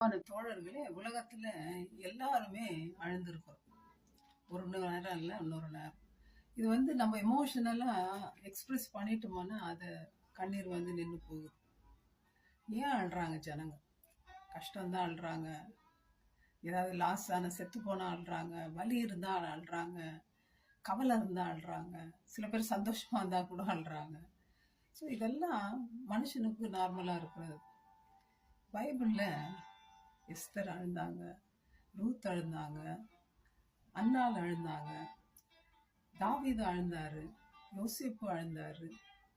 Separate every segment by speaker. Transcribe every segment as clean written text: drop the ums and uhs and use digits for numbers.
Speaker 1: தோழர்களே, உலகத்துல எல்லாருமே அழுந்திருக்கிறோம். ஒரு நேரம் இல்லை, இன்னொரு நேரம். இது நம்ம எமோஷனலா எக்ஸ்பிரஸ் பண்ணிட்டோம்னா அதை கண்ணீர் நின்று போகுது. ஏன் அழுறாங்க ஜனங்க? கஷ்டம்தான் அழுறாங்க, ஏதாவது லாஸ் ஆன செத்து போனா அழுறாங்க, வலி இருந்தா அழுறாங்க, கவலை இருந்தா அழுறாங்க, சில பேர் சந்தோஷமா இருந்தா கூட அழுறாங்க. ஸோ இதெல்லாம் மனுஷனுக்கு நார்மலா இருக்கிறது. பைபிள்ல எஸ்தர் அழுந்தாங்க, ரூத் அழுந்தாங்க, அன்னாள் அழுந்தாங்க, தாவீது அழுந்தாரு, யோசிப்பு அழுந்தாரு,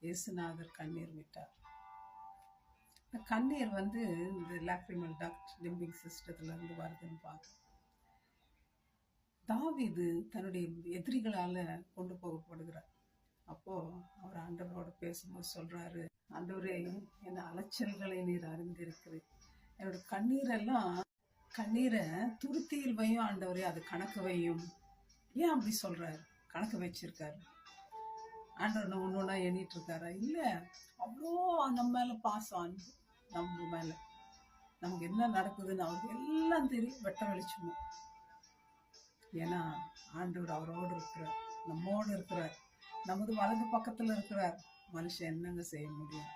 Speaker 1: இயேசுநாதர் கண்ணீர் விட்டார். கண்ணீர் இந்த லாக்ரிமல் டக்ட் லிம்பிக் சிஸ்டத்துல இருந்து வருதுன்னு பார்க்க. தாவீது தன்னுடைய எதிரிகளால கொண்டு போகப்படுகிறார். அப்போ அவர் ஆண்டவரோட பேசும்போது சொல்றாரு, ஆண்டவரே, என் அலைச்சல்களை நீர் அறிந்திருக்கிறேன், என்னோட கண்ணீரை துருத்தியில் வையும் ஆண்டவரே, அது கணக்கு வையும். ஏன் அப்படி சொல்றாரு? கணக்கு வச்சிருக்காரு. ஆண்டவர் ஒன்னொன்னா எண்ணிட்டு இருக்காரா? இல்ல, அவ்வளோ நம்ம மேல பாசம், அன்பு நம்ம மேல. நமக்கு என்ன நடக்குதுன்னு அவருக்கு எல்லாம் தெரியும், வெட்ட வெளிச்சமும். ஏன்னா ஆண்டவர் அவரோடு இருக்கிறார், நம்மோடு இருக்கிறார், நமது வலது பக்கத்துல இருக்கிறார். மனுஷன் என்னங்க செய்ய முடியும்?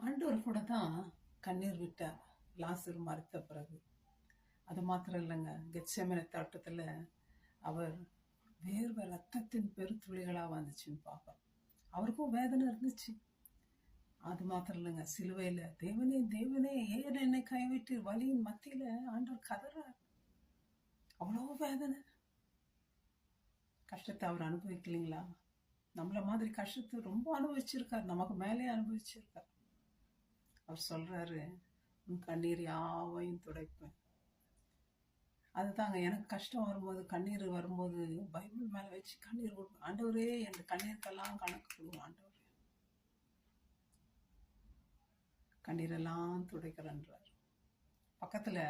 Speaker 1: ஆண்டவர் கூட தான் கண்ணீர் விட்டார் லாசரு மறுத்த பிறகு. அது மாத்திரம் இல்லைங்க, கெத்செமனே தோட்டத்துல அவர் வேர்வை ரத்தத்தின் பெருத்துளிகளா வந்துச்சுன்னு பார்ப்போம். அவருக்கும் வேதனை இருந்துச்சு. அது மாத்திரம் இல்லைங்க, சிலுவையில தேவனே தேவனே ஏன் என்னை கைவிட்டு வலியின் மத்தியில ஆண்டவர் கதறார். அவ்வளோ வேதனை. கஷ்டத்தை அவர் அனுபவிக்கலீங்களா? நம்மள மாதிரி கஷ்டத்தை ரொம்ப அனுபவிச்சிருக்கார், நமக்கு மேலே அனுபவிச்சிருக்கார். அவர் சொல்றாரு, உன் கண்ணீர் யாவையும் துடைப்பேன். அதுதாங்க, எனக்கு கஷ்டம் வரும்போது, கண்ணீர் வரும்போது பைபிள் மேல வச்சு கண்ணீர் கொடுப்பேன். ஆண்டவரே, என் கண்ணீருக்கெல்லாம் கணக்கு கொடுங்க ஆண்டவரே, கண்ணீரெல்லாம் துடைக்கிறன்றார். பக்கத்துல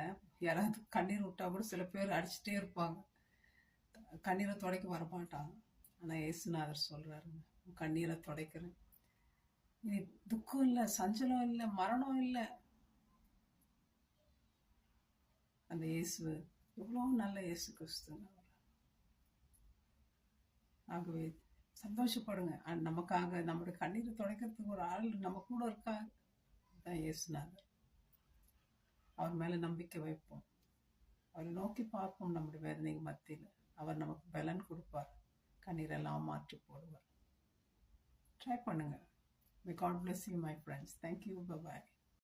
Speaker 1: யாராவது கண்ணீர் விட்டா கூட சில பேர் அடிச்சுட்டே இருப்பாங்க, கண்ணீரை துடைக்க வரமாட்டாங்க. ஆனா இயேசுநாதர் சொல்றாருங்க, கண்ணீரை துடைக்கிறேன். இனி துக்கம் இல்லை, சஞ்சலம் இல்லை, மரணம் இல்லை. அந்த இயேசு எவ்வளவு நல்ல இயேசு கிறிஸ்துங்க. ஆகவே சந்தோஷப்படுங்க, நமக்காக நம்முடைய கண்ணீரை துடைக்கிறதுக்கு ஒரு ஆள் நம்ம கூட இருக்காங்க, தான் இயேசுநாதர். அவர் மேல நம்பிக்கை வைப்போம், அவரை நோக்கி பார்ப்போம். நம்முடைய வேதனைக்கு மத்தியில் அவர் நமக்கு பலன் கொடுப்பார், கண்ணீரெல்லாம் மாற்றி போடுவார். ட்ரை பண்ணுங்க. May God bless you, my friends. Thank you. Bye-bye.